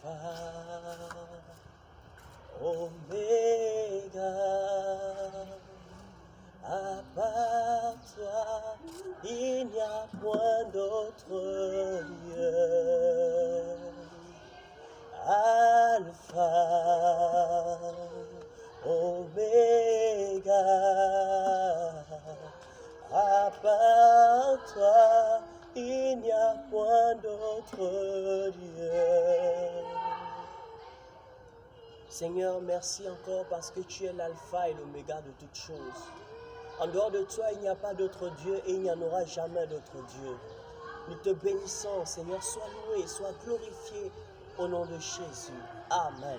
Alpha, Oméga, à part toi, il n'y a point d'autre Dieu. Alpha, Oméga, à part toi, il n'y a point d'autre Dieu. Seigneur, merci encore parce que tu es l'alpha et l'oméga de toutes choses. En dehors de toi, il n'y a pas d'autre Dieu et il n'y en aura jamais d'autre Dieu. Nous te bénissons, Seigneur, sois loué, sois glorifié au nom de Jésus. Amen.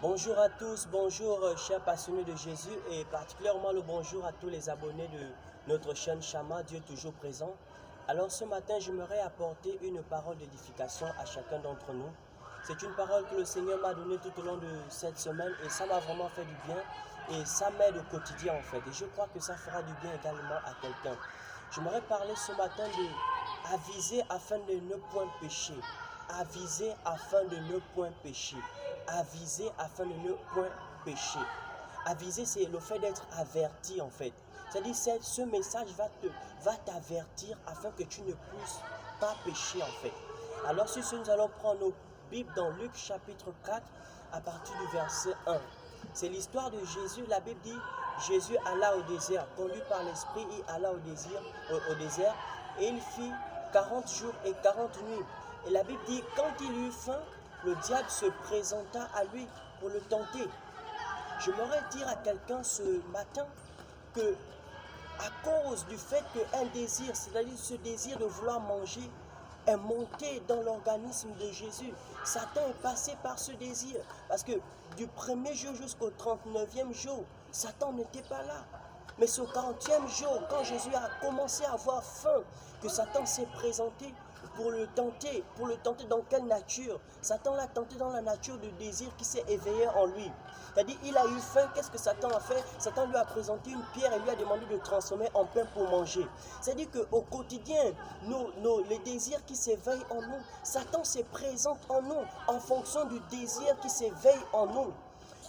Bonjour à tous, bonjour chers passionnés de Jésus et particulièrement le bonjour à tous les abonnés de notre chaîne Chama, Dieu toujours présent. Alors ce matin, j'aimerais apporter une parole d'édification à chacun d'entre nous. C'est une parole que le Seigneur m'a donnée tout au long de cette semaine et ça m'a vraiment fait du bien et ça m'aide au quotidien en fait. Et je crois que ça fera du bien également à quelqu'un. J'aimerais parler ce matin de aviser afin de ne point pécher. Aviser afin de ne point pécher. Aviser afin de ne point pécher. Aviser, c'est le fait d'être averti en fait. C'est-à-dire ce message va t'avertir afin que tu ne puisses pas pécher en fait. Alors sur ce, nous allons prendre nos Bibles dans Luc chapitre 4 à partir du verset 1. C'est l'histoire de Jésus. La Bible dit Jésus alla au désert, conduit par l'Esprit, il alla au désert et il fit 40 jours et 40 nuits. Et la Bible dit quand il eut faim, le diable se présenta à lui pour le tenter. J'aimerais dire à quelqu'un ce matin que à cause du fait qu'un désir, c'est-à-dire ce désir de vouloir manger, est monté dans l'organisme de Jésus. Satan est passé par ce désir. Parce que du premier jour jusqu'au 39e jour, Satan n'était pas là. Mais ce 40e jour, quand Jésus a commencé à avoir faim, que Satan s'est présenté pour le tenter dans quelle nature? Satan l'a tenté dans la nature du désir qui s'est éveillé en lui. C'est-à-dire, il a eu faim, qu'est-ce que Satan a fait? Satan lui a présenté une pierre et lui a demandé de transformer en pain pour manger. C'est-à-dire qu'au quotidien, les désirs qui s'éveillent en nous, Satan se présente en nous en fonction du désir qui s'éveille en nous.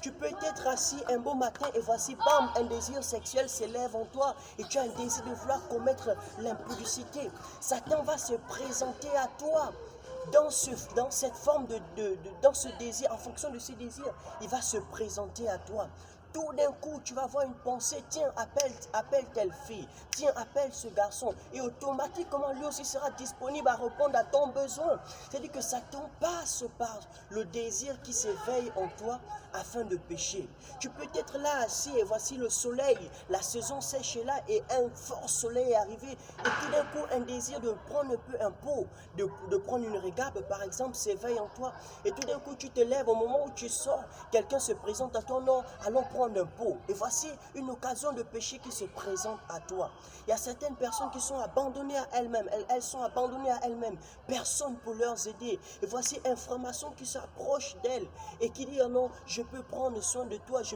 Tu peux être assis un beau matin et voici, bam, un désir sexuel s'élève en toi et tu as un désir de vouloir commettre l'impudicité. Satan va se présenter à toi dans cette forme dans ce désir, en fonction de ce désir, il va se présenter à toi. Tout d'un coup, tu vas avoir une pensée, tiens, appelle telle fille, tiens, appelle ce garçon. Et automatiquement, lui aussi sera disponible à répondre à ton besoin. C'est-à-dire que Satan passe par le désir qui s'éveille en toi afin de pécher. Tu peux être là assis et voici le soleil, la saison sèche est là et un fort soleil est arrivé. Et tout d'un coup, un désir de prendre un peu un pot, de prendre une régabe par exemple, s'éveille en toi. Et tout d'un coup, tu te lèves au moment où tu sors, quelqu'un se présente à toi, non, allons prendre un pot. Et voici une occasion de péché qui se présente à toi. Il y a certaines personnes qui sont abandonnées à elles-mêmes. Elles sont abandonnées à elles-mêmes. Personne pour leur aider. Et voici une information qui s'approche d'elles et qui dit, oh non, je peux prendre soin de toi, je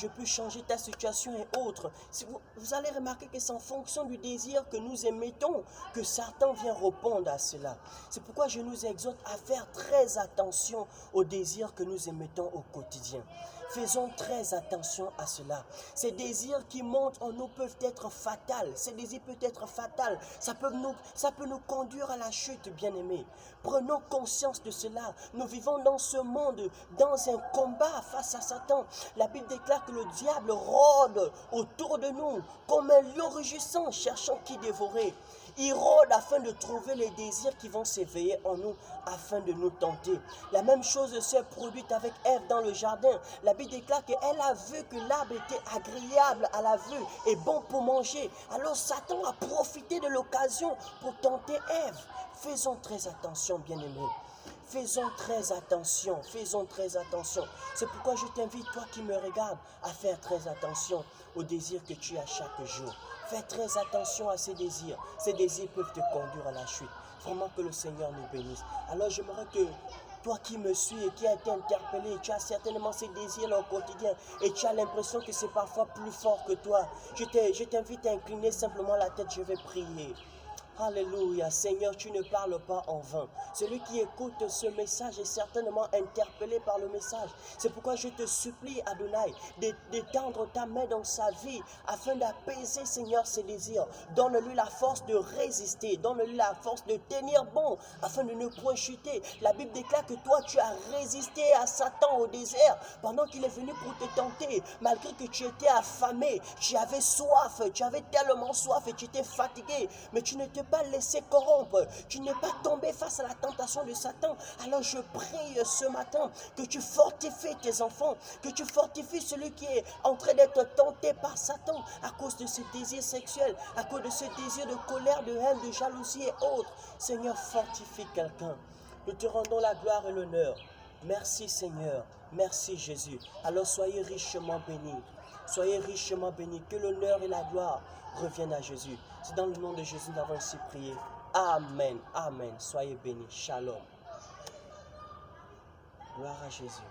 peux changer ta situation et autres. Si vous allez remarquer que c'est en fonction du désir que nous émettons que Satan vient répondre à cela. C'est pourquoi je nous exhorte à faire très attention aux désirs que nous émettons au quotidien. Faisons très attention à cela. Ces désirs qui montent en nous peuvent être fatals. Ces désirs peuvent être fatals. Ça peut nous conduire à la chute, bien-aimés. Prenons conscience de cela. Nous vivons dans ce monde, dans un combat face à Satan. La Bible déclare que le diable rôde autour de nous comme un lion rugissant, cherchant qui dévorer. Il rôde afin de trouver les désirs qui vont s'éveiller en nous, afin de nous tenter. La même chose s'est produite avec Ève dans le jardin. La Bible déclare qu'elle a vu que l'arbre était agréable à la vue et bon pour manger. Alors Satan a profité de l'occasion pour tenter Ève. Faisons très attention, bien-aimés. Faisons très attention, faisons très attention. C'est pourquoi je t'invite, toi qui me regardes, à faire très attention aux désirs que tu as chaque jour. Fais très attention à ces désirs. Ces désirs peuvent te conduire à la chute. Vraiment que le Seigneur nous bénisse. Alors j'aimerais que toi qui me suis et qui as été interpellé, tu as certainement ces désirs au quotidien et tu as l'impression que c'est parfois plus fort que toi. Je t'invite à incliner simplement la tête, je vais prier. Alléluia. Seigneur, tu ne parles pas en vain. Celui qui écoute ce message est certainement interpellé par le message. C'est pourquoi je te supplie, Adonai, d'étendre ta main dans sa vie afin d'apaiser, Seigneur, ses désirs. Donne-lui la force de résister. Donne-lui la force de tenir bon afin de ne point chuter. La Bible déclare que toi, tu as résisté à Satan au désert pendant qu'il est venu pour te tenter. Malgré que tu étais affamé, tu avais soif, tu avais tellement soif et tu étais fatigué. Mais tu ne t'es pas laissé corrompre. Tu n'es pas tombé face à la tentation de Satan. Alors je prie ce matin que tu fortifies tes enfants, que tu fortifies celui qui est en train d'être tenté par Satan à cause de ce désir sexuel, à cause de ce désir de colère, de haine, de jalousie et autres. Seigneur, fortifie quelqu'un. Nous te rendons la gloire et l'honneur. Merci Seigneur, merci Jésus. Alors soyez richement bénis. Soyez richement bénis. Que l'honneur et la gloire reviennent à Jésus. C'est dans le nom de Jésus que nous avons ainsi prié. Amen, amen. Soyez bénis. Shalom. Gloire à Jésus.